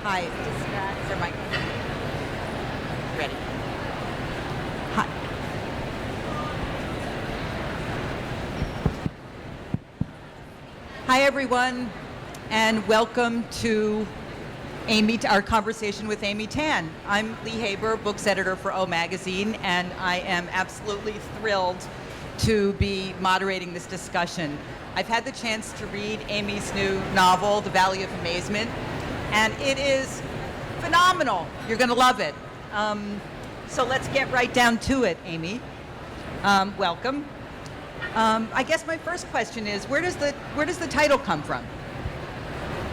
Hi. Is there mic? Ready. Hi. Hi, everyone, and welcome to our conversation with Amy Tan. I'm Leigh Haber, books editor for Oprah Magazine, and I am absolutely thrilled to be moderating this discussion. I've had the chance to read Amy's new novel, The Valley of Amazement, and it is phenomenal. You're going to love it. So let's get right down to it, Amy. Welcome. I guess my first question is, where does the title come from?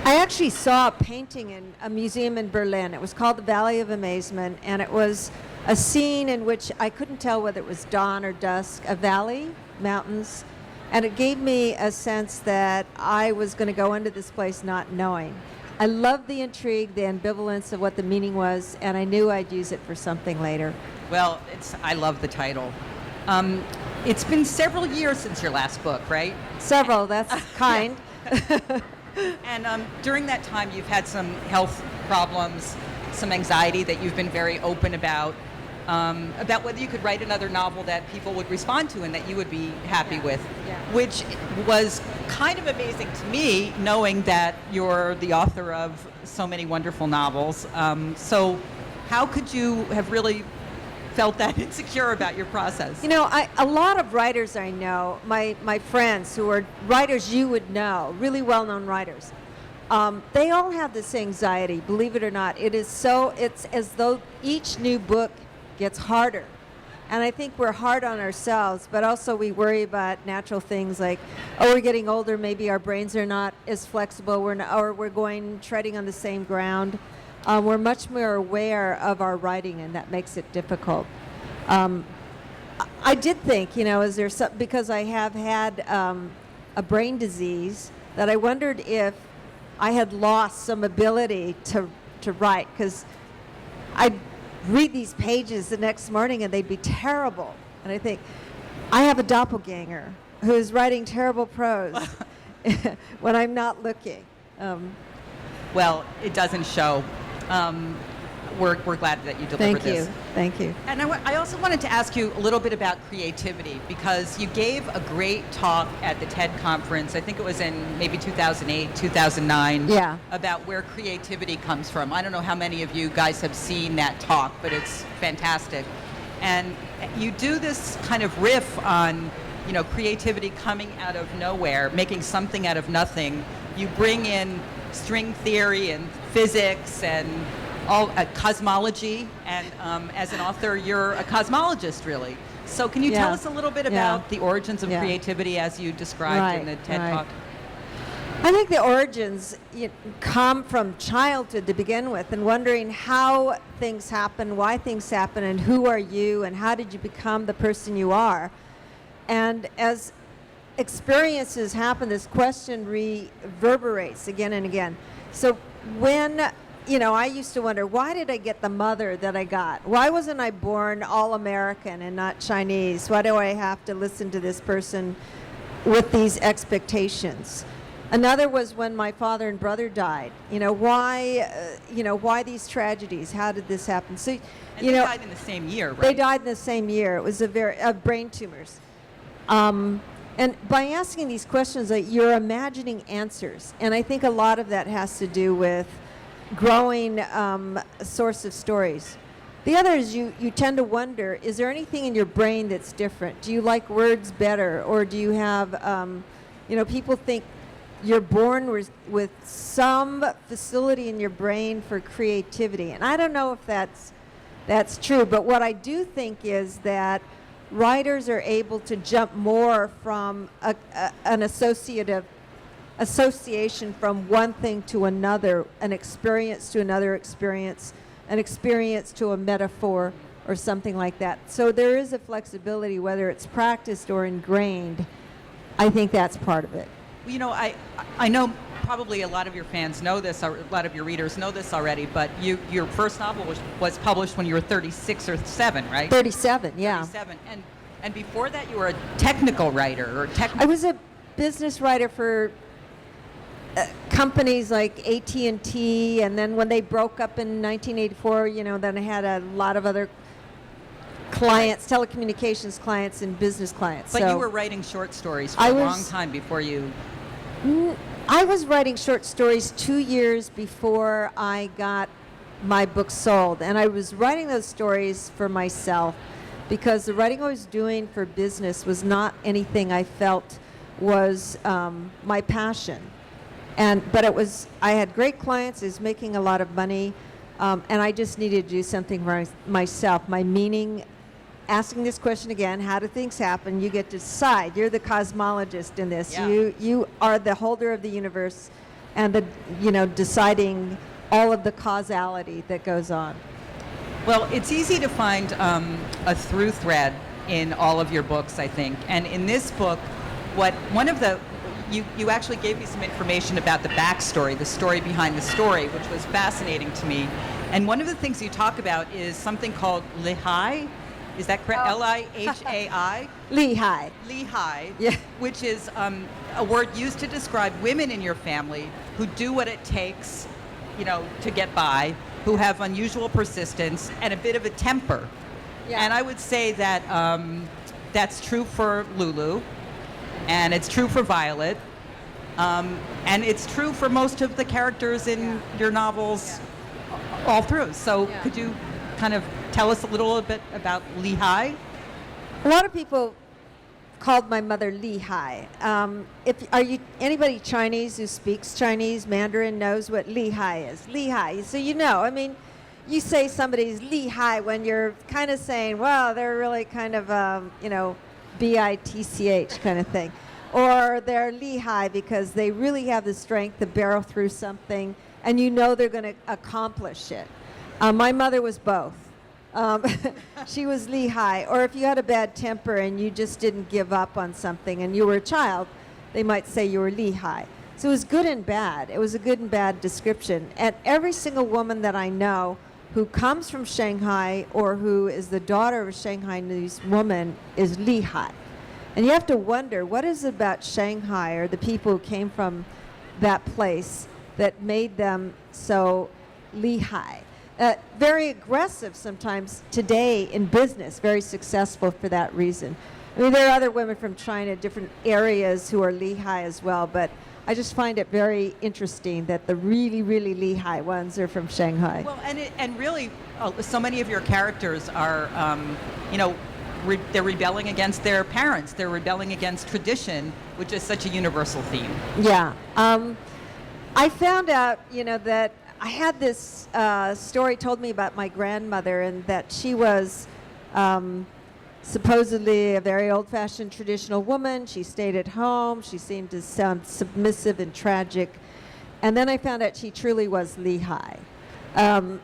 I actually saw a painting in a museum in Berlin. It was called The Valley of Amazement, and it was a scene in which I couldn't tell whether it was dawn or dusk, a valley, mountains, and it gave me a sense that I was going to go into this place not knowing. I loved the intrigue, the ambivalence of what the meaning was, and I knew I'd use it for something later. Well, I love the title. It's been several years since your last book, right? Several, that's kind. And during that time, you've had some health problems, some anxiety that you've been very open about whether you could write another novel that people would respond to and that you would be happy with, which was kind of amazing to me, knowing that you're the author of so many wonderful novels. So how could you have really felt that insecure about your process? You know, a lot of writers I know, my friends who are writers you would know, really well-known writers, they all have this anxiety, believe it or not. It's as though each new book gets harder. And I think we're hard on ourselves, but also we worry about natural things like, we're getting older, maybe our brains are not as flexible, or we're treading on the same ground. We're much more aware of our writing, and that makes it difficult. I did think, because I have had a brain disease, that I wondered if I had lost some ability to write, because I'd read these pages the next morning and they'd be terrible. And I think, I have a doppelganger who's writing terrible prose when I'm not looking. Well, it doesn't show. We're glad that you delivered this. Thank you. And I also wanted to ask you a little bit about creativity, because you gave a great talk at the TED conference, I think it was in maybe 2008, 2009, about where creativity comes from. I don't know how many of you guys have seen that talk, but it's fantastic. And you do this kind of riff on, creativity coming out of nowhere, making something out of nothing. You bring in string theory and physics and all cosmology, and as an author, you're a cosmologist, really. So can you tell us a little bit about the origins of creativity as you described in the TED Talk? I think the origins come from childhood to begin with, and wondering how things happen, why things happen, and who are you, and how did you become the person you are. And as experiences happen, this question reverberates again and again. So when I used to wonder, why did I get the mother that I got? Why wasn't I born all American and not Chinese? Why do I have to listen to this person with these expectations? Another was when my father and brother died. Why these tragedies? How did this happen? So, they died in the same year, right? They died in the same year. It was brain tumors. And by asking these questions, you're imagining answers. And I think a lot of that has to do with growing a source of stories. The other is you tend to wonder, is there anything in your brain that's different? Do you like words better? Or do you have, people think you're born with some facility in your brain for creativity. And I don't know if that's true, but what I do think is that writers are able to jump more from an association from one thing to another, an experience to another experience, an experience to a metaphor or something like that. So there is a flexibility, whether it's practiced or ingrained. I think that's part of it. I know probably a lot of your fans know this, or a lot of your readers know this already, but your first novel was published when you were 36 or 7, right? 37, yeah. 37. And before that, you were a technical writer, or I was a business writer for companies like AT&T, and then when they broke up in 1984, then I had a lot of other clients, telecommunications clients and business clients. But so you were writing short stories for a long time before you... I was writing short stories 2 years before I got my book sold. And I was writing those stories for myself because the writing I was doing for business was not anything I felt was my passion. But I had great clients, I was making a lot of money, and I just needed to do something for myself. My meaning, asking this question again, how do things happen? You get to decide. You're the cosmologist in this. Yeah. You are the holder of the universe and deciding all of the causality that goes on. Well, it's easy to find a through thread in all of your books, I think. And in this book, you actually gave me some information about the backstory, the story behind the story, which was fascinating to me. And one of the things you talk about is something called Lehai. Is that correct? Oh. L-I-H-A-I? Lehai. Lehai, Yeah. which is a word used to describe women in your family who do what it takes, to get by, who have unusual persistence and a bit of a temper. Yeah. And I would say that that's true for Lulu, and it's true for Violet, and it's true for most of the characters in your novels all through. So could you kind of tell us a little bit about Lehai? A lot of people called my mother Lehai. Are you anybody Chinese who speaks Chinese Mandarin knows what Lehai is? Lehai. So you say somebody's Lehai when you're kind of saying, well, they're really kind of bitch kind of thing, or they're Lehai because they really have the strength to barrel through something, and they're going to accomplish it. My mother was both. She was Lehai. Or if you had a bad temper and you just didn't give up on something and you were a child, they might say you were Lehai. So it was good and bad. It was a good and bad description. And every single woman that I know who comes from Shanghai or who is the daughter of a Shanghainese woman is Lehai. And you have to wonder, what is it about Shanghai or the people who came from that place that made them so Lehai? Very aggressive sometimes today in business, very successful for that reason. There are other women from China, different areas who are Lehai as well, but I just find it very interesting that the really, really Lehai ones are from Shanghai. Well, and really, so many of your characters are, they're rebelling against their parents. They're rebelling against tradition, which is such a universal theme. Yeah. I found out, that I had this story told me about my grandmother, and that she was supposedly a very old-fashioned traditional woman. She stayed at home. She seemed to sound submissive and tragic. And then I found out she truly was Lehai. And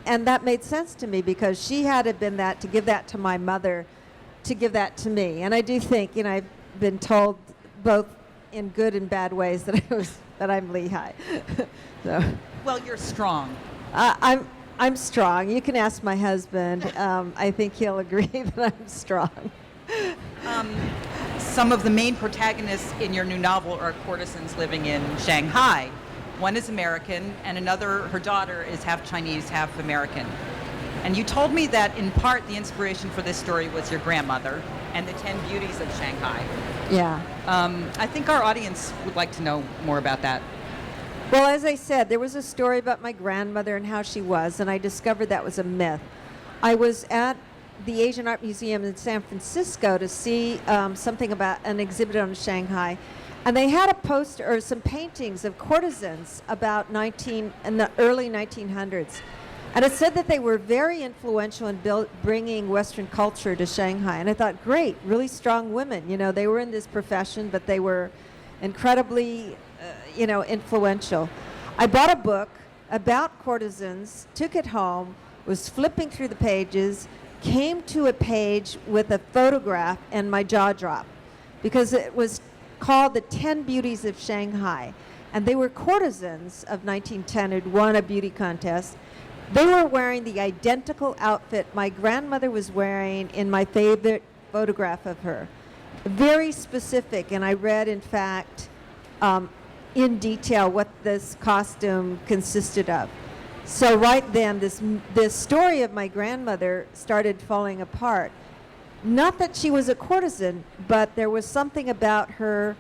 that made sense to me because she had to been that to give that to my mother, to give that to me. And I do think, I've been told both in good and bad ways that I'm Lehai. So. Well, you're strong. I'm strong. You can ask my husband. I think he'll agree that I'm strong. Some of the main protagonists in your new novel are courtesans living in Shanghai. One is American, and her daughter is half Chinese, half American. And you told me that in part the inspiration for this story was your grandmother and the 10 beauties of Shanghai. Yeah. I think our audience would like to know more about that. Well, as I said, there was a story about my grandmother and how she was, and I discovered that was a myth. I was at the Asian Art Museum in San Francisco to see something about an exhibit on Shanghai, and they had a poster or some paintings of courtesans in the early 1900s. And it said that they were very influential in bringing Western culture to Shanghai. And I thought, great, really strong women. They were in this profession, but they were incredibly influential. I bought a book about courtesans, took it home, was flipping through the pages, came to a page with a photograph, and my jaw dropped because it was called The 10 Beauties of Shanghai. And they were courtesans of 1910 who'd won a beauty contest. They were wearing the identical outfit my grandmother was wearing in my favorite photograph of her. Very specific, and I read, in fact, in detail what this costume consisted of. So right then, this story of my grandmother started falling apart. Not that she was a courtesan, but there was something about her,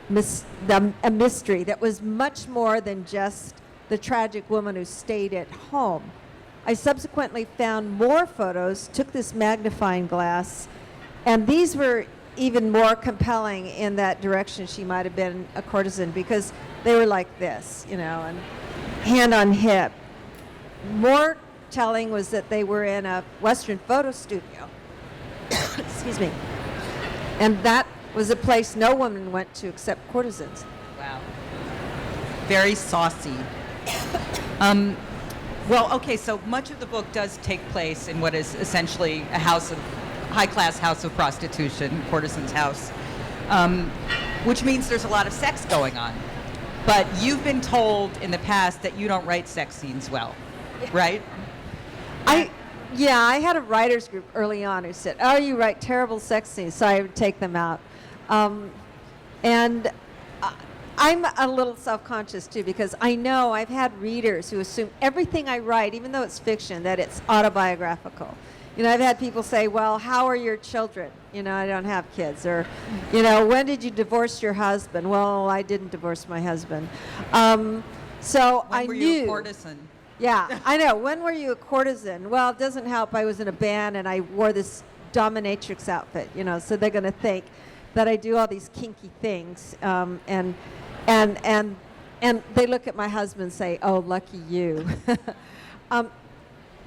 a mystery that was much more than just the tragic woman who stayed at home. I subsequently found more photos, took this magnifying glass, and these were even more compelling in that direction. She might have been a courtesan because they were like this, you know, and hand on hip. More telling was that they were in a Western photo studio. Excuse me. And that was a place no woman went to except courtesans. Wow. Very saucy. Well, okay, so much of the book does take place in what is essentially a high-class house of prostitution, courtesan's house, which means there's a lot of sex going on. But you've been told in the past that you don't write sex scenes well, right? I had a writers group early on who said, "Oh, you write terrible sex scenes," so I would take them out. And I'm a little self-conscious too, because I know I've had readers who assume everything I write, even though it's fiction, that it's autobiographical. You know, I've had people say, "Well, how are your children?" You know, I don't have kids. Or, you know, "When did you divorce your husband?" "Well, I didn't divorce my husband." So I knew. When were you a courtesan? Yeah, I know. When were you a courtesan? Well, it doesn't help. I was in a band and I wore this dominatrix outfit, you know, so they're going to think that I do all these kinky things. And they look at my husband and say, "Oh, lucky you."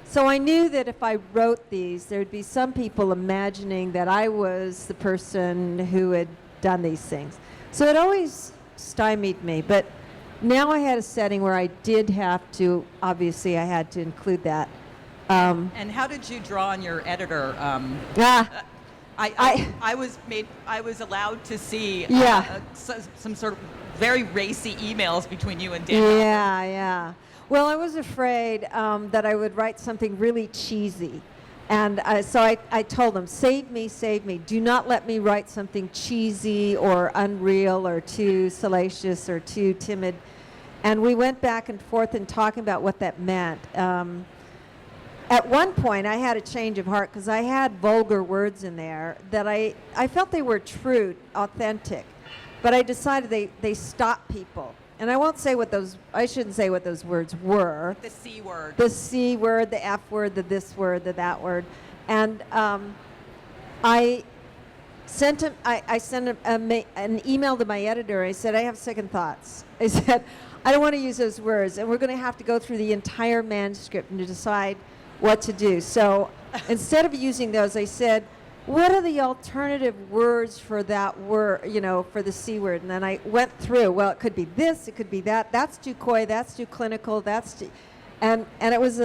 So I knew that if I wrote these, there'd be some people imagining that I was the person who had done these things. So it always stymied me. But now I had a setting where I did have to, obviously I had to include that. And how did you draw on your editor? I was allowed to see some sort of very racy emails between you and Dan. Yeah. Well, I was afraid that I would write something really cheesy. And so I told them, save me. Do not let me write something cheesy or unreal or too salacious or too timid. And we went back and forth in talking about what that meant. At one point, I had a change of heart because I had vulgar words in there that I felt they were true, authentic. But I decided they stop people. And I shouldn't say what those words were. The C word. The C word, the F word, the this word, the that word. And I sent an email to my editor. I said, "I have second thoughts." I said, "I don't want to use those words, and we're going to have to go through the entire manuscript and to decide what to do." So instead of using those, I said, "What are the alternative words for that word, you know, for the C word?" And then I went through, well, it could be this, it could be that, that's too coy, that's too clinical, that's too, and it was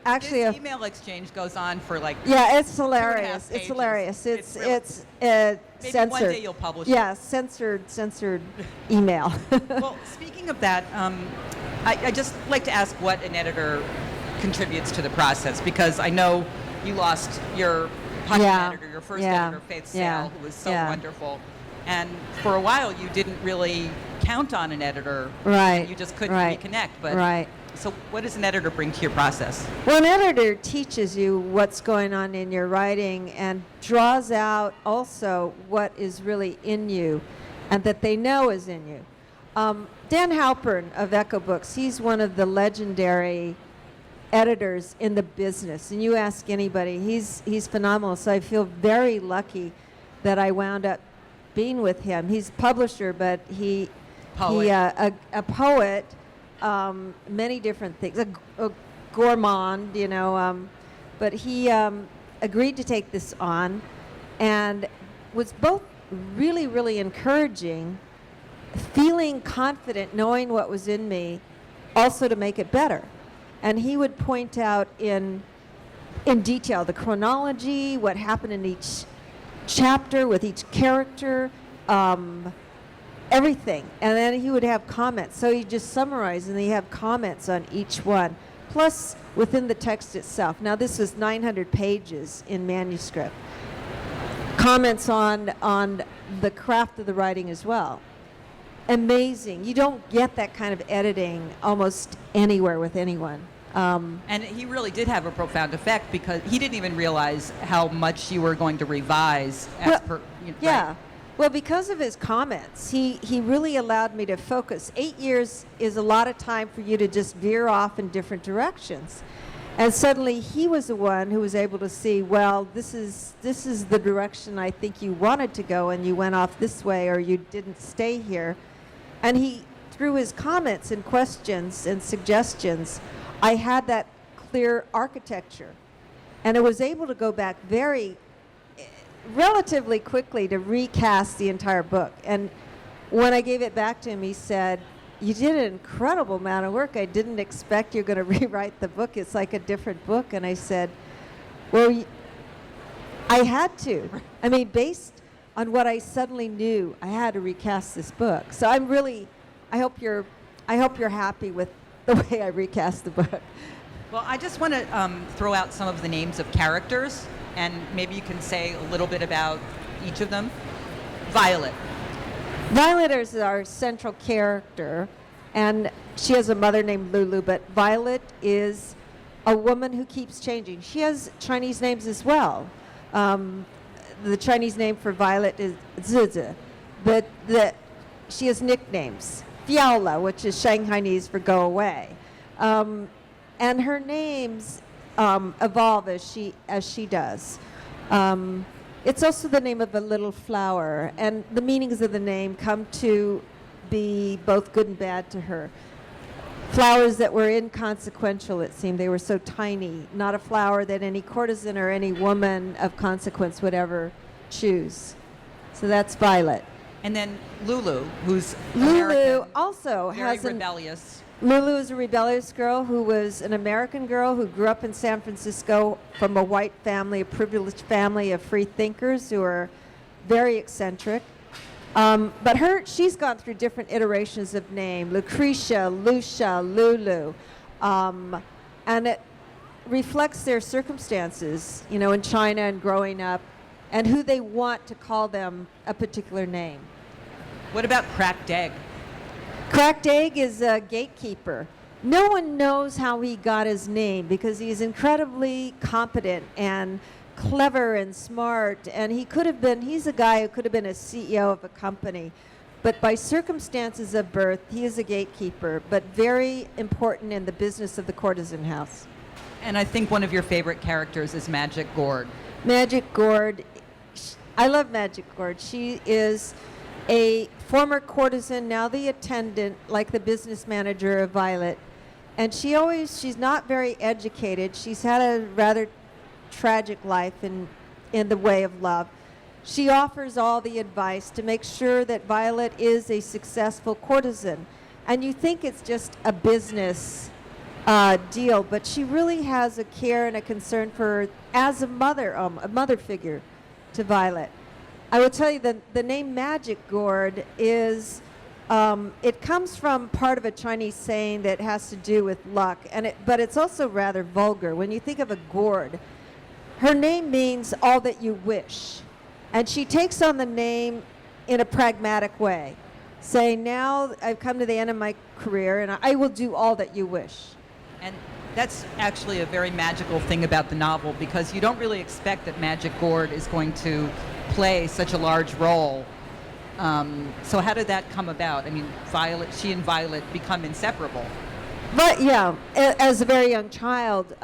actually this email exchange goes on for like it's hilarious. It's hilarious. It's maybe censored. One day you'll publish it. Yeah, censored email. Well, speaking of that, I just like to ask what an editor contributes to the process, because I know you lost your editor, your first editor, Faith Sale, who was so wonderful. And for a while, you didn't really count on an editor. Right. You just couldn't reconnect. But so what does an editor bring to your process? Well, an editor teaches you what's going on in your writing and draws out also what is really in you and that they know is in you. Dan Halpern of Ecco Books, he's one of the legendary editors in the business, and you ask anybody, he's phenomenal. So I feel very lucky that I wound up being with him. He's a publisher, but a poet, many different things, a gourmand, you know, but he agreed to take this on and was both really, really encouraging, feeling confident, knowing what was in me, also to make it better. And he would point out in detail the chronology, what happened in each chapter with each character, everything. And then he would have comments. So he just summarized, and he'd have comments on each one, plus within the text itself. Now, this was 900 pages in manuscript. Comments on the craft of the writing as well. amazing. You don't get that kind of editing almost anywhere with anyone. And he really did have a profound effect because he didn't even realize how much you were going to revise as per. Yeah. Right? Well, because of his comments, he really allowed me to focus. 8 years is a lot of time for you to just veer off in different directions. And suddenly he was the one who was able to see, well, this is the direction I think you wanted to go, and you went off this way, or you didn't stay here. And he, through his comments and questions and suggestions, I had that clear architecture. And I was able to go back relatively quickly to recast the entire book. And when I gave it back to him, he said, "You did an incredible amount of work. I didn't expect you're going to rewrite the book. It's like a different book." And I said, well, I had to. I mean, based on what I suddenly knew, I had to recast this book. So I'm really, I hope you're happy with the way I recast the book. Well, I just want to throw out some of the names of characters, and maybe you can say a little bit about each of them. Violet. Violet is our central character, and she has a mother named Lulu, but Violet is a woman who keeps changing. She has Chinese names as well. The Chinese name for Violet is Zizi, but she has nicknames. Fiaola, which is Shanghainese for go away. And her names evolve as she does. It's also the name of a little flower, and the meanings of the name come to be both good and bad to her. Flowers that were inconsequential, it seemed. They were so tiny, not a flower that any courtesan or any woman of consequence would ever choose. So that's Violet. And then Lulu, who's Lulu American, also very has rebellious. Lulu is a rebellious girl who was an American girl who grew up in San Francisco from a white family, a privileged family of free thinkers who are very eccentric. But she's gone through different iterations of name: Lucretia, Lucia, Lulu. And it reflects their circumstances, in China and growing up, and who they want to call them a particular name. What about Cracked Egg? Cracked Egg is a gatekeeper. No one knows how he got his name because he's incredibly competent and clever and smart, and he's a guy who could have been a CEO of a company. But by circumstances of birth, he is a gatekeeper, but very important in the business of the courtesan house. And I think one of your favorite characters is Magic Gourd. Magic Gourd, I love Magic Gourd. She is a former courtesan, now the attendant, like the business manager of Violet. And she's not very educated. She's had a rather tragic life in the way of love. She offers all the advice to make sure that Violet is a successful courtesan. And you think it's just a business deal, but she really has a care and a concern for her as a mother figure to Violet. I will tell you that the name Magic Gourd is, it comes from part of a Chinese saying that has to do with luck, but it's also rather vulgar. When you think of a gourd, her name means all that you wish. And she takes on the name in a pragmatic way, saying, now I've come to the end of my career and I will do all that you wish. And that's actually a very magical thing about the novel, because you don't really expect that Magic Gourd is going to play such a large role. So how did that come about? I mean, she and Violet become inseparable. But yeah, as a very young child,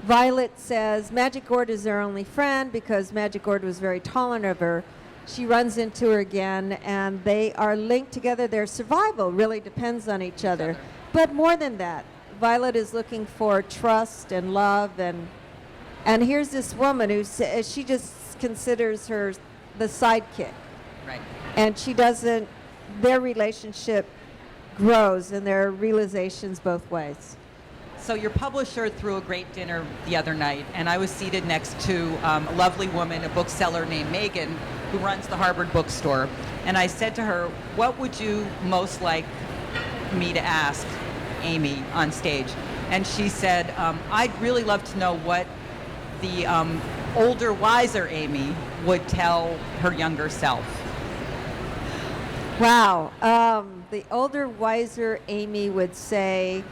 Violet says Magic Gourd is their only friend because Magic Gourd was very tolerant of her. She runs into her again, and they are linked together. Their survival really depends on each other. But more than that, Violet is looking for trust and love, and here's this woman who she just considers her the sidekick. Right. And their relationship grows, and there are realizations both ways. So your publisher threw a great dinner the other night, and I was seated next to a lovely woman, a bookseller named Megan, who runs the Harvard bookstore. And I said to her, what would you most like me to ask Amy on stage? And she said, I'd really love to know what the older, wiser Amy would tell her younger self. Wow. The older, wiser Amy would say,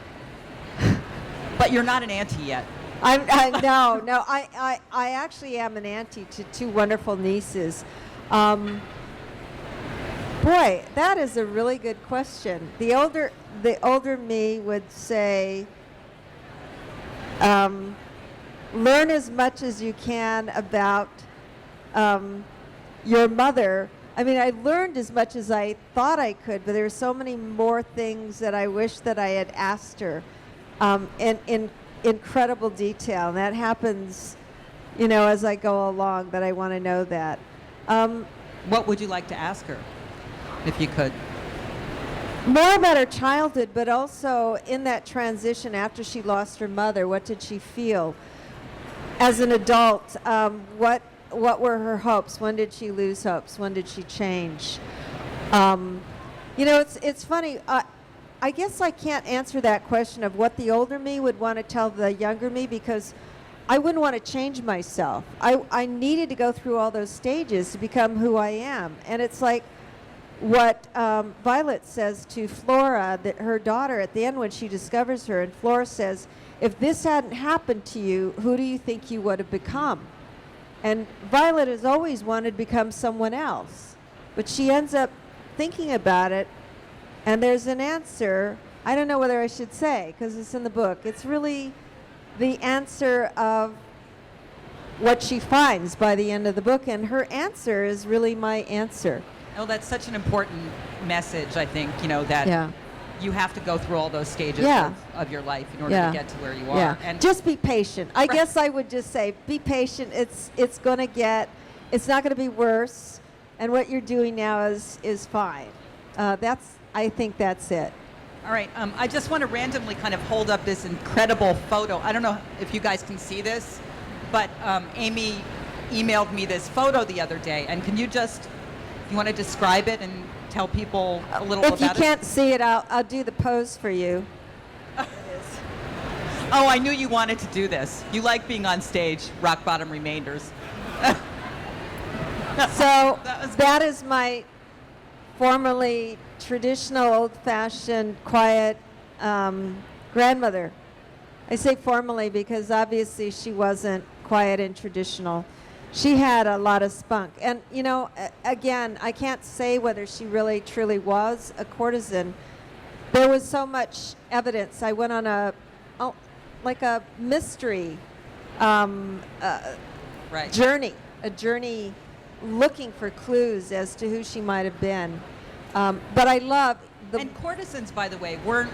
But you're not an auntie yet. no. I actually am an auntie to two wonderful nieces. Boy, that is a really good question. The older me would say, learn as much as you can about your mother. I mean, I learned as much as I thought I could, but there were so many more things that I wish that I had asked her in incredible detail. And that happens, as I go along, that I want to know that. What would you like to ask her, if you could? More about her childhood, but also in that transition after she lost her mother, what did she feel? As an adult, what were her hopes? When did she lose hopes? When did she change? It's funny. I guess I can't answer that question of what the older me would want to tell the younger me, because I wouldn't want to change myself. I needed to go through all those stages to become who I am. And it's like what Violet says to Flora, that her daughter, at the end when she discovers her, and Flora says, if this hadn't happened to you, who do you think you would have become? And Violet has always wanted to become someone else. But she ends up thinking about it, and there's an answer. I don't know whether I should say, because it's in the book. It's really the answer of what she finds by the end of the book, and her answer is really my answer. Oh, that's such an important message, I think, that you have to go through all those stages of your life in order to get to where you are. Yeah. And just be patient. I guess I would just say, be patient. It's not going to be worse, and what you're doing now is fine. I think that's it. All right. I just want to randomly kind of hold up this incredible photo. I don't know if you guys can see this, but Amy emailed me this photo the other day, and can you want to describe it and tell people a little about it? If you can't see it, I'll do the pose for you. Oh, I knew you wanted to do this. You like being on stage, Rock Bottom Remainders. So that is my formerly traditional, old-fashioned, quiet grandmother. I say formally because obviously she wasn't quiet and traditional. She had a lot of spunk. And, again, I can't say whether she really truly was a courtesan. There was so much evidence. I went on a mystery journey looking for clues as to who she might have been. But I love And courtesans, by the way, weren't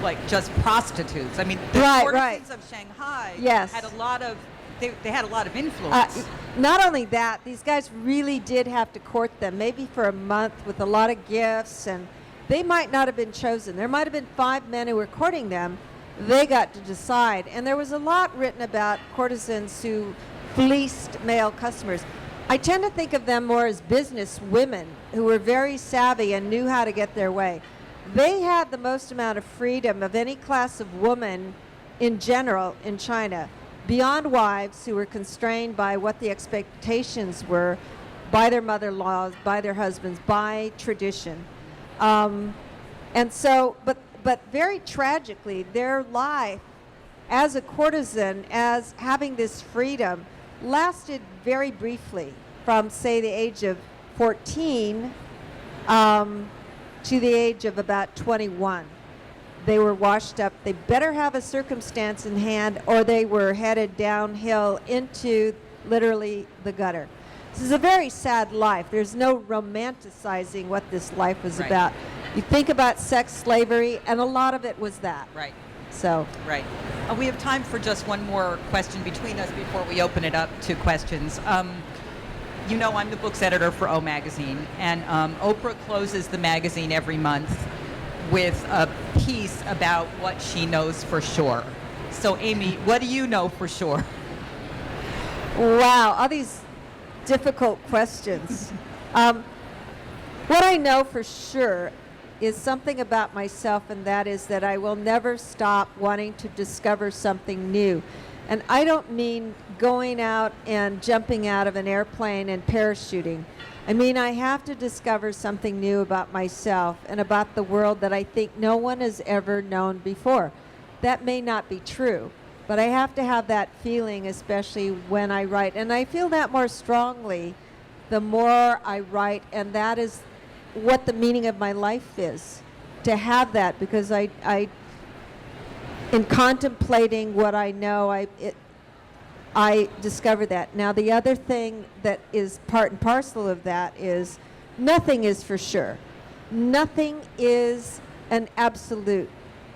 like just prostitutes. I mean, the courtesans of Shanghai had a lot of they had a lot of influence. Not only that, these guys really did have to court them, maybe for a month with a lot of gifts, and they might not have been chosen. There might have been 5 men who were courting them. They got to decide. And there was a lot written about courtesans who fleeced male customers. I tend to think of them more as business women who were very savvy and knew how to get their way. They had the most amount of freedom of any class of woman in general in China, beyond wives who were constrained by what the expectations were by their mother-in-laws, by their husbands, by tradition. And so, but very tragically, their life as a courtesan, as having this freedom, lasted very briefly, from, say, the age of 14 to the age of about 21. They were washed up. They better have a circumstance in hand, or they were headed downhill into literally the gutter. This is a very sad life. There's no romanticizing what this life was about. You think about sex slavery, and a lot of it was that. Right. So. Right. We have time for just one more question between us before we open it up to questions. I'm the books editor for O Magazine, and Oprah closes the magazine every month with a piece about what she knows for sure. So, Amy, what do you know for sure? Wow, all these difficult questions. What I know for sure is something about myself, and that is that I will never stop wanting to discover something new. And I don't mean going out and jumping out of an airplane and parachuting. I mean, I have to discover something new about myself and about the world that I think no one has ever known before. That may not be true, but I have to have that feeling, especially when I write. And I feel that more strongly the more I write, and that is what the meaning of my life is, to have that, because I in contemplating what I know, I discover that. Now, the other thing that is part and parcel of that is nothing is for sure. Nothing is an absolute.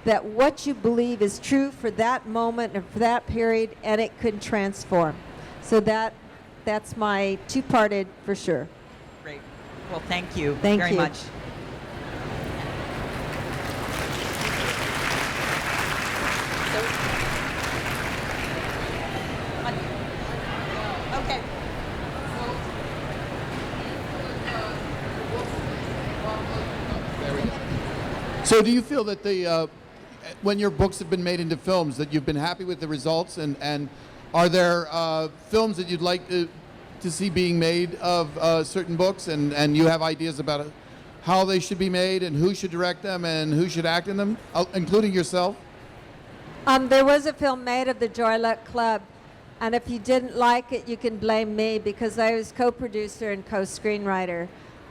That what you believe is true for that moment and for that period, and it could transform. So that's my two-parted for sure. Great. Well, thank you Thank very you. much. Okay. So do you feel that when your books have been made into films, that you've been happy with the results, and are there films that you'd like to see being made of certain books, and you have ideas about how they should be made and who should direct them and who should act in them, including yourself? There was a film made of the Joy Luck Club, and if you didn't like it, you can blame me, because I was co-producer and co-screenwriter.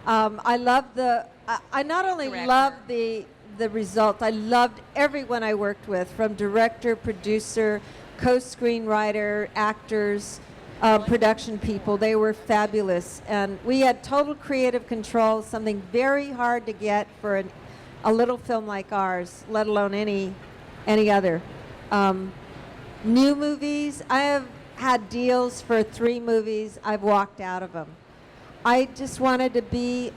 I not only loved the result, I loved everyone I worked with, from director, producer, co-screenwriter, actors, production people. They were fabulous, and we had total creative control, something very hard to get for a little film like ours, let alone any other. New movies, I have had deals for 3 movies. I've walked out of them. I just wanted to be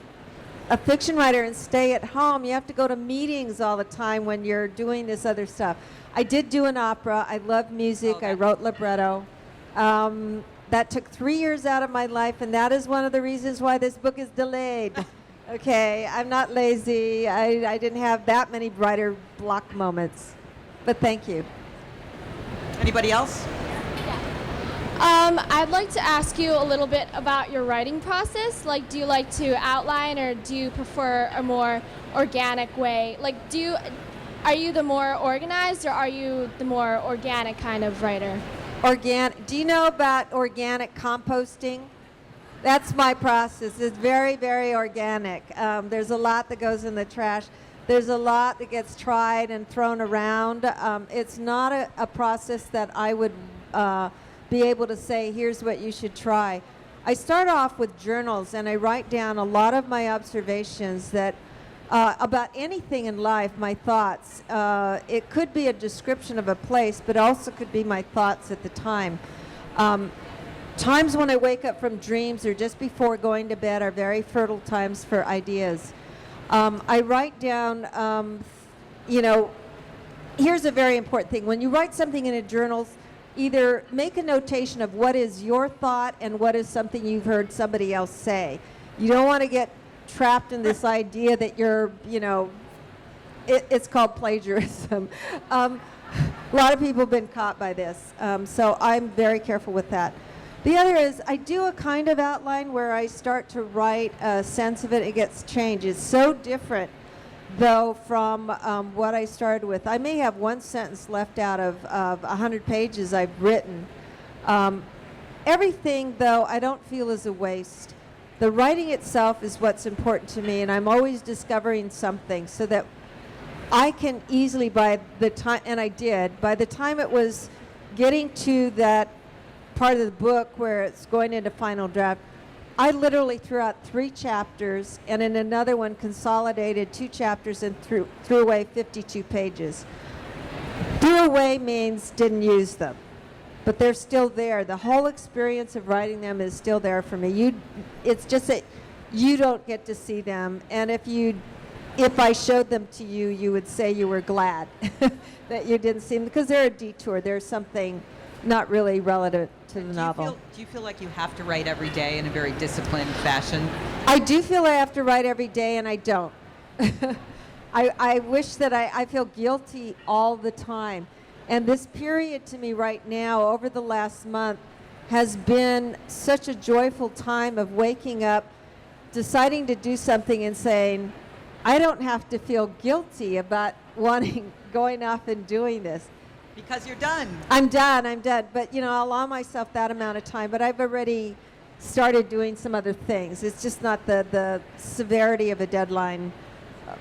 a fiction writer and stay at home. You have to go to meetings all the time when you're doing this other stuff. I did do an opera. I love music. I wrote libretto. That took 3 years out of my life, and that is one of the reasons why this book is delayed. Okay, I'm not lazy. I didn't have that many writer block moments. But thank you. Anybody else? I'd like to ask you a little bit about your writing process. Like, do you like to outline, or do you prefer a more organic way? Like, are you the more organized, or are you the more organic kind of writer? Do you know about organic composting? That's my process. It's very, very organic. There's a lot that goes in the trash. There's a lot that gets tried and thrown around. It's not a process that I would be able to say, here's what you should try. I start off with journals, and I write down a lot of my observations that about anything in life, my thoughts. It could be a description of a place, but also could be my thoughts at the time. Times when I wake up from dreams or just before going to bed are very fertile times for ideas. I write down, here's a very important thing. When you write something in a journal, either make a notation of what is your thought and what is something you've heard somebody else say. You don't want to get trapped in this idea that you're, it's called plagiarism. A lot of people have been caught by this, so I'm very careful with that. The other is I do a kind of outline where I start to write a sense of it. It gets changed. It's so different, though, from what I started with. I may have one sentence left out of 100 pages I've written. Everything, though, I don't feel is a waste. The writing itself is what's important to me, and I'm always discovering something so that I can easily, by the time, and I did, by the time it was getting to that part of the book where it's going into final draft, I literally threw out 3 chapters, and in another one consolidated 2 chapters and threw away 52 pages. Threw away means didn't use them, but they're still there. The whole experience of writing them is still there for me. It's just that you don't get to see them, and if I showed them to you, you would say you were glad that you didn't see them, because they're a detour. There's something not really relevant to the novel. Do you feel like you have to write every day in a very disciplined fashion? I do feel I have to write every day, and I don't. I wish that I feel guilty all the time. And this period to me right now, over the last month, has been such a joyful time of waking up deciding to do something and saying, I don't have to feel guilty about going off and doing this. Because you're done. I'm done. But, I'll allow myself that amount of time. But I've already started doing some other things. It's just not the severity of a deadline,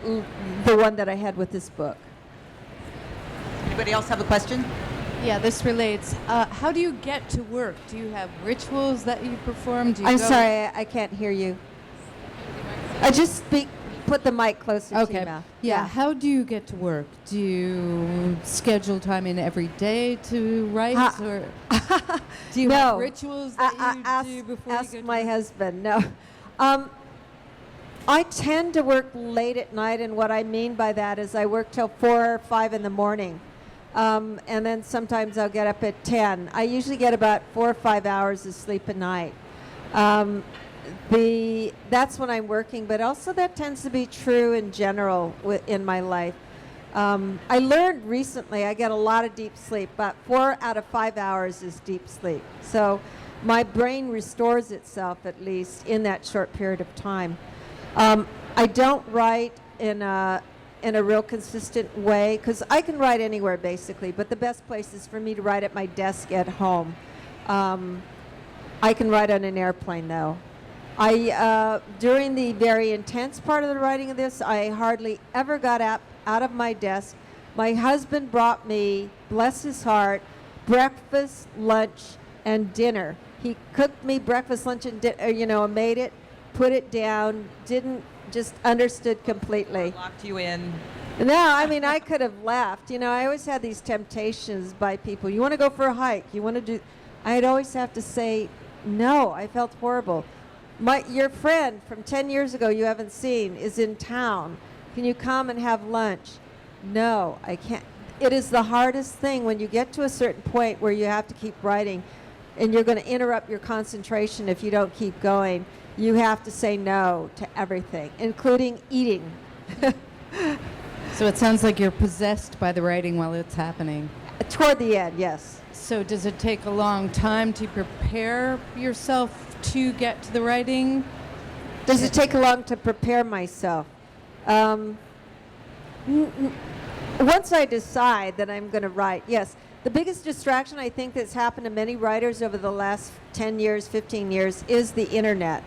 the one that I had with this book. Anybody else have a question? Yeah, this relates. How do you get to work? Do you have rituals that you perform? Do you I'm go- sorry, I can't hear you. Put the mic closer to your mouth. Yeah. How do you get to work? Do you schedule time in every day to write, or do you have rituals that you do before ask you go to my work? husband. No. I tend to work late at night, and what I mean by that is I work till 4 or 5 in the morning. And then sometimes I'll get up at 10. I usually get about 4 or 5 hours of sleep a night. That's when I'm working, but also that tends to be true in general in my life. I learned recently I get a lot of deep sleep, but 4 out of 5 hours is deep sleep. So my brain restores itself at least in that short period of time. I don't write in a real consistent way, because I can write anywhere basically, but the best place is for me to write at my desk at home. I can write on an airplane though. During the very intense part of the writing of this, I hardly ever got out of my desk. My husband brought me, bless his heart, breakfast, lunch, and dinner. He cooked me breakfast, lunch, and dinner, made it, put it down, just understood completely. Locked you in. No, I could have left. I always had these temptations by people. You want to go for a hike? You want to do... I'd always have to say no. I felt horrible. Your friend from 10 years ago you haven't seen is in town. Can you come and have lunch? No, I can't. It is the hardest thing when you get to a certain point where you have to keep writing and you're going to interrupt your concentration if you don't keep going. You have to say no to everything, including eating. So it sounds like you're possessed by the writing while it's happening. Toward the end, yes. So does it take a long time to prepare yourself to get to the writing? Does it take long to prepare myself? Once I decide that I'm going to write, yes. The biggest distraction I think that's happened to many writers over the last 10 years, 15 years is the internet.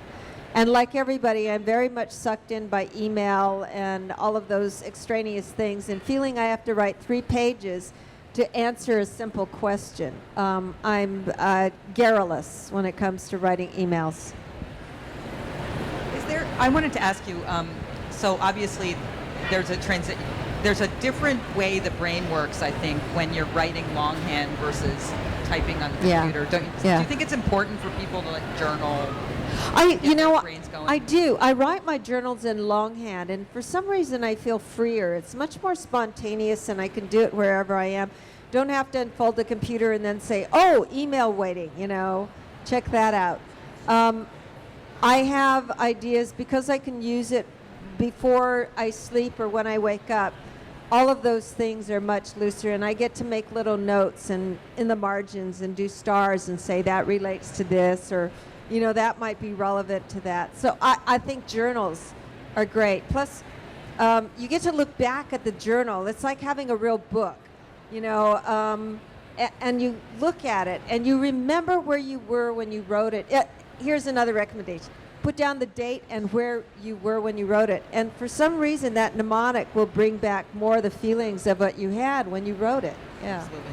And like everybody, I'm very much sucked in by email and all of those extraneous things, and feeling I have to write 3 pages to answer a simple question. I'm garrulous when it comes to writing emails. I wanted to ask you, so obviously there's a different way the brain works, I think, when you're writing longhand versus typing on the computer. Do you think it's important for people to journal? I do. I write my journals in longhand, and for some reason I feel freer. It's much more spontaneous, and I can do it wherever I am. Don't have to unfold the computer and then say, oh, email waiting, check that out. I have ideas because I can use it before I sleep or when I wake up. All of those things are much looser, and I get to make little notes and in the margins and do stars and say that relates to this, or that might be relevant to that. So I think journals are great. Plus, you get to look back at the journal. It's like having a real book, and you look at it and you remember where you were when you wrote it. Here's another recommendation. Put down the date and where you were when you wrote it. And for some reason, that mnemonic will bring back more of the feelings of what you had when you wrote it. Yeah. Absolutely.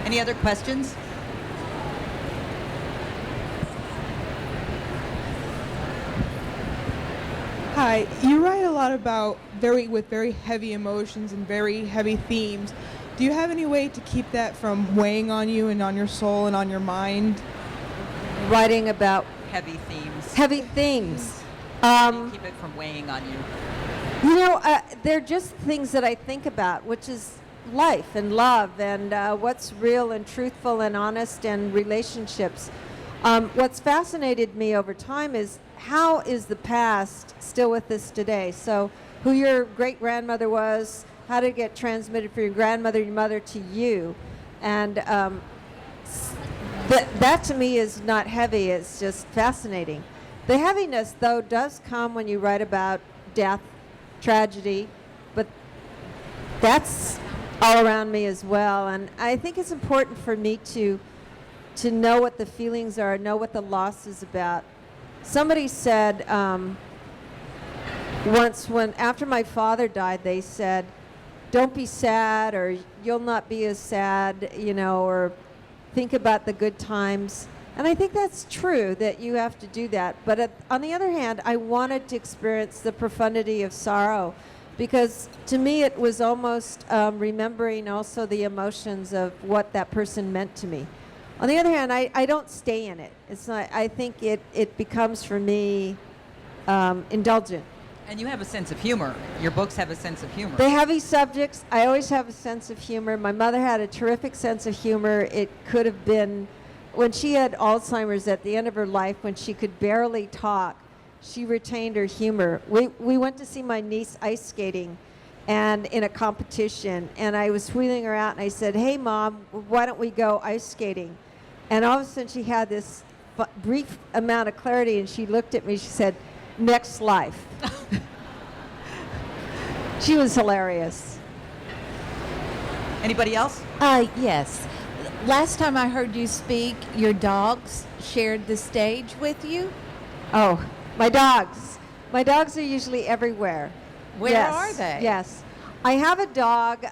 Any other questions? Hi, you write a lot about with very heavy emotions and very heavy themes. Do you have any way to keep that from weighing on you and on your soul and on your mind? Writing about Heavy themes. heavy things. Keep it from weighing on you. They're just things that I think about, which is life and love and what's real and truthful and honest and relationships. What's fascinated me over time is how is the past still with us today? So who your great-grandmother was, how did it get transmitted from your grandmother, your mother to you? And that to me is not heavy, it's just fascinating. The heaviness, though, does come when you write about death, tragedy, but that's all around me as well. And I think it's important for me to know what the feelings are, know what the loss is about. Somebody said once, after my father died, they said, don't be sad, or you'll not be as sad, or think about the good times. And I think that's true, that you have to do that. But on the other hand, I wanted to experience the profundity of sorrow, because to me it was almost remembering also the emotions of what that person meant to me. On the other hand, I don't stay in it. It's not. I think it becomes for me indulgent. And you have a sense of humor. Your books have a sense of humor. The heavy subjects, I always have a sense of humor. My mother had a terrific sense of humor. It could have been, when she had Alzheimer's at the end of her life, when she could barely talk, she retained her humor. We went to see my niece ice skating, and in a competition, and I was wheeling her out, and I said, hey, Mom, why don't we go ice skating? And all of a sudden she had this brief amount of clarity, and she looked at me, she said, next life. She was hilarious. Anybody else? Yes. Last time I heard you speak, your dogs shared the stage with you? Oh, my dogs. My dogs are usually everywhere. Where yes, are they? Yes. I have a dog.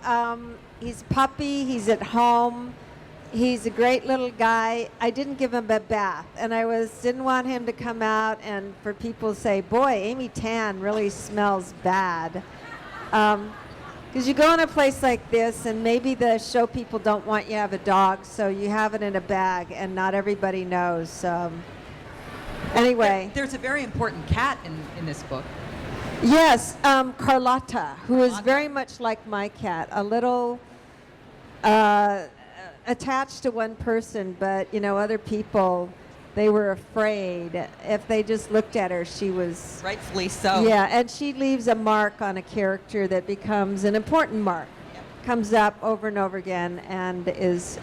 He's a puppy. He's at home. He's a great little guy. I didn't give him a bath, and I didn't want him to come out and for people to say, boy, Amy Tan really smells bad. Because you go in a place like this, and maybe the show people don't want you to have a dog, so you have it in a bag, and not everybody knows. Anyway. There's a very important cat in this book. Yes, Carlotta, who is very much like my cat, a little attached to one person, but other people, they were afraid. If they just looked at her, she was... Rightfully so. Yeah, and she leaves a mark on a character that becomes an important mark. Yep. Comes up over and over again, and is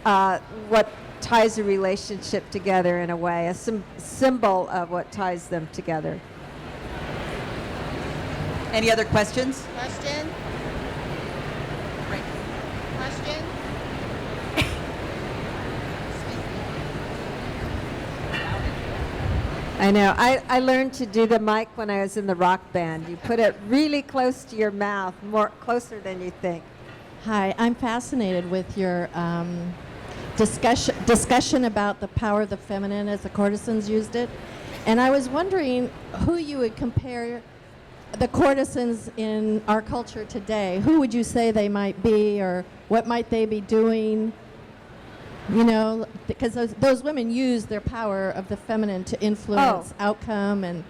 what ties a relationship together in a way, a symbol of what ties them together. Any other questions? Question? Right. Question? I know. I learned to do the mic when I was in the rock band. You put it really close to your mouth, closer than you think. Hi, I'm fascinated with your discussion about the power of the feminine as the courtesans used it. And I was wondering who you would compare the courtesans in our culture today. Who would you say they might be, or what might they be doing? Because those women use their power of the feminine to influence outcome. And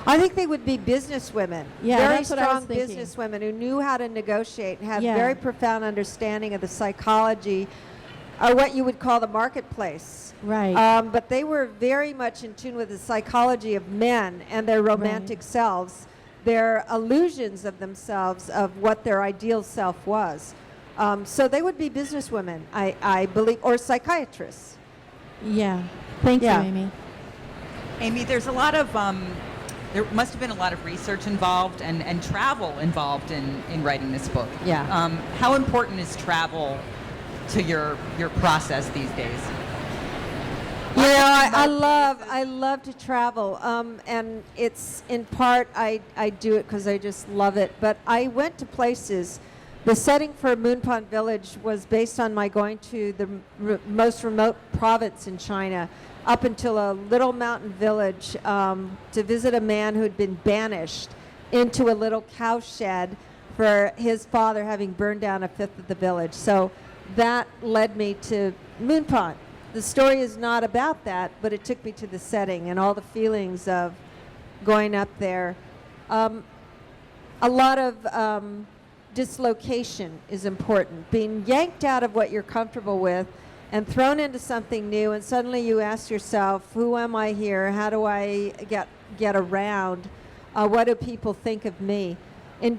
I think they would be businesswomen. Yeah, very that's what I was strong thinking. businesswomen who knew how to negotiate and had very profound understanding of the psychology, or what you would call the marketplace. Right. But they were very much in tune with the psychology of men and their romantic selves, their illusions of themselves, of what their ideal self was. So they would be businesswomen, I believe, or psychiatrists. Yeah. Thank you, Amy. Amy, there's a lot of, there must have been a lot of research involved and travel involved in writing this book. Yeah. How important is travel to your process these days? I love to travel, and it's in part I do it because I just love it. But I went to places. The setting for Moon Pond Village was based on my going to the most remote province in China, up until a little mountain village, to visit a man who had been banished into a little cow shed for his father having burned down a fifth of the village. So that led me to Moon Pond. The story is not about that, but it took me to the setting and all the feelings of going up there. A lot of dislocation is important. Being yanked out of what you're comfortable with and thrown into something new, and suddenly you ask yourself, who am I here? How do I get around? What do people think of me? And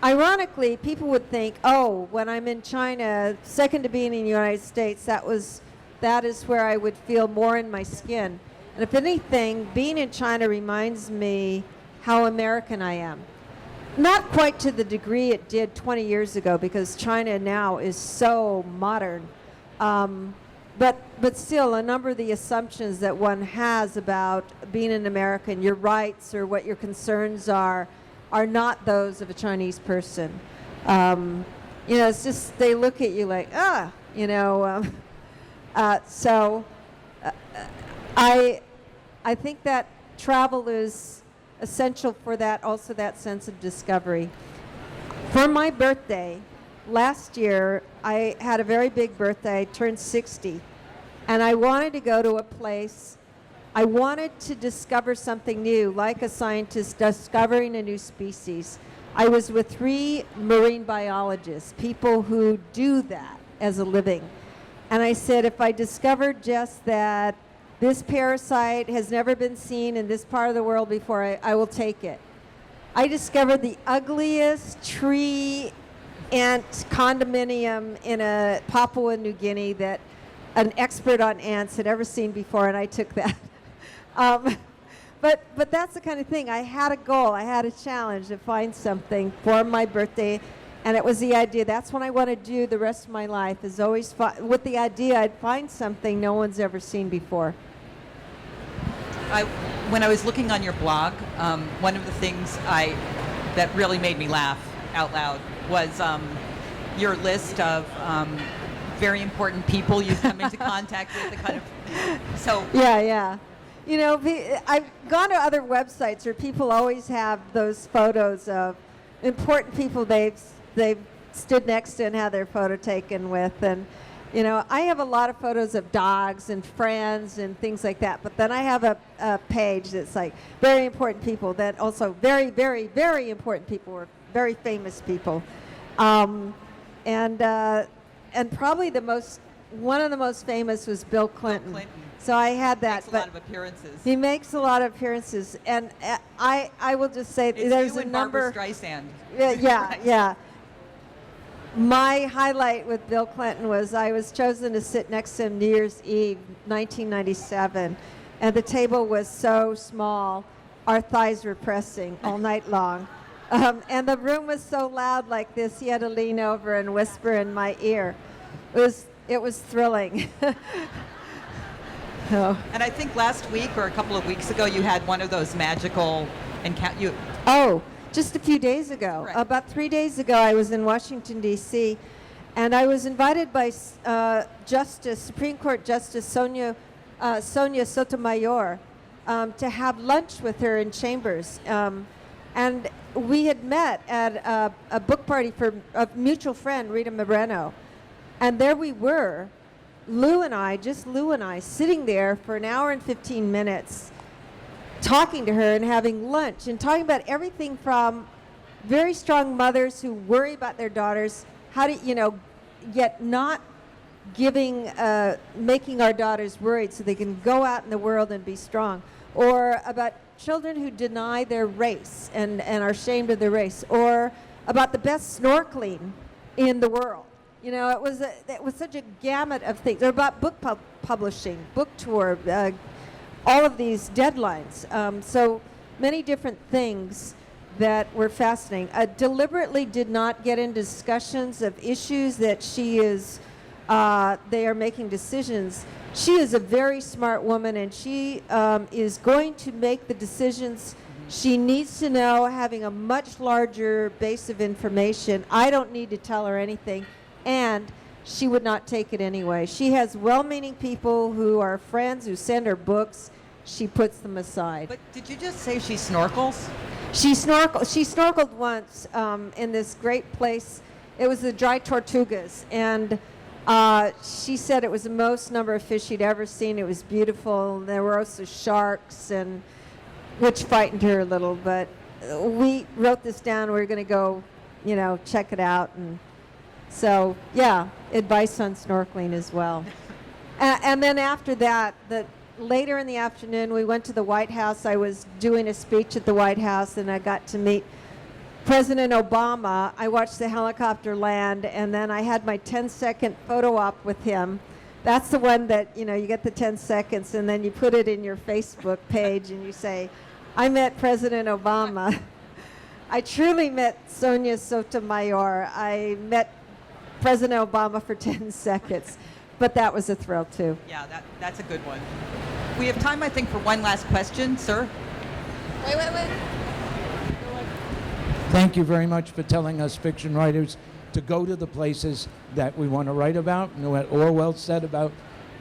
ironically, people would think, oh, when I'm in China, second to being in the United States, that is where I would feel more in my skin. And if anything, being in China reminds me how American I am. Not quite to the degree it did 20 years ago, because China now is so modern. But still, a number of the assumptions that one has about being an American, your rights or what your concerns are not those of a Chinese person. It's just they look at you like, I think that travel is essential for that, also that sense of discovery. For my birthday, last year, I had a very big birthday. I turned 60. And I wanted to go to a place, I wanted to discover something new, like a scientist discovering a new species. I was with 3 marine biologists, people who do that as a living. And I said, if I discovered just that this parasite has never been seen in this part of the world before, I will take it. I discovered the ugliest tree ant condominium in Papua New Guinea that an expert on ants had ever seen before, and I took that. But that's the kind of thing. I had a goal. I had a challenge to find something for my birthday, and it was the idea. That's what I want to do the rest of my life, is always with the idea I'd find something no one's ever seen before. When I was looking on your blog, one of the things that really made me laugh out loud was your list of very important people you've come into contact with. Yeah. I've gone to other websites where people always have those photos of important people they've stood next to and had their photo taken with. And, I have a lot of photos of dogs and friends and things like that. But then I have a page that's like very important people, that also very, very, very important people, or very famous people. And probably one of the most famous was Bill Clinton. So I had that. He makes a lot of appearances. He makes a lot of appearances, and I will just say there's a number. Barbra Streisand. Yeah. My highlight with Bill Clinton was I was chosen to sit next to him New Year's Eve, 1997, and the table was so small, our thighs were pressing all night long. And the room was so loud like this, he had to lean over and whisper in my ear. It was thrilling. And I think last week or a couple of weeks ago, you had one of those magical encounters. Just a few days ago. Right. About 3 days ago, I was in Washington, D.C., and I was invited by Supreme Court Justice Sonia Sotomayor to have lunch with her in Chambers. And we had met at a book party for a mutual friend, Rita Moreno. And there we were, Lou and I, sitting there for an hour and 15 minutes, talking to her and having lunch and talking about everything from very strong mothers who worry about their daughters, yet not making our daughters worried so they can go out in the world and be strong, or about children who deny their race and are ashamed of their race, or about the best snorkeling in the world. It was such a gamut of things. Or about book publishing, book tour, all of these deadlines. So many different things that were fascinating. Deliberately did not get into discussions of issues that they are making decisions. She is a very smart woman, and she is going to make the decisions she needs to know, having a much larger base of information. I don't need to tell her anything, and she would not take it anyway. She has well-meaning people who are friends who send her books. She puts them aside. But did you just say she snorkels? She snorkeled once in this great place. It was the Dry Tortugas, and she said it was the most number of fish she'd ever seen. It was beautiful. There were also sharks, which frightened her a little. But we wrote this down. We were going to go, check it out. And so, yeah, advice on snorkeling as well. And then after that, later in the afternoon, we went to the White House. I was doing a speech at the White House, and I got to meet President Obama. I watched the helicopter land, and then I had my 10-second photo op with him That's the one that, you know, you get the 10 seconds and then you put it in your Facebook page and you say, I met President Obama. I truly met Sonia Sotomayor. I met President Obama for 10 seconds. But that was a thrill, too. Yeah, that's a good one. We have time, I think, for one last question. Sir? Wait. Thank you very much for telling us fiction writers to go to the places that we want to write about. You know what Orwell said about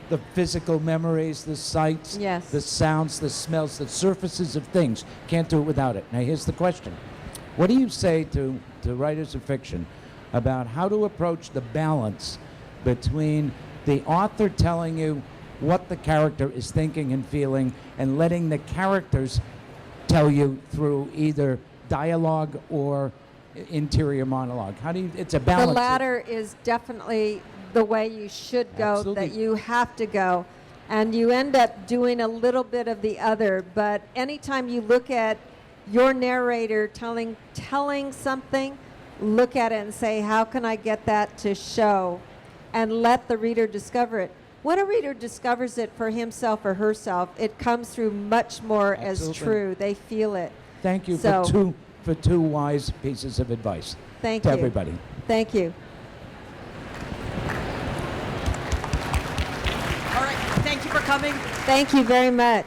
the physical memories, the sights, Yes. the sounds, the smells, the surfaces of things. Can't do it without it. Now here's the question. What do you say to writers of fiction about how to approach the balance between the author telling you what the character is thinking and feeling and letting the characters tell you through either dialogue or interior monologue? How do you, it's a balance. The latter is definitely the way you should go, Absolutely. that you have to go. And you end up doing a little bit of the other. But anytime you look at your narrator telling something, look at it and say, how can I get that to show? And let the reader discover it. When a reader discovers it for himself or herself, it comes through much more Absolutely. as true. They feel it. Thank you So- for two wise pieces of advice. Thank to you. everybody. Thank you. All right. Thank you for coming. Thank you very much.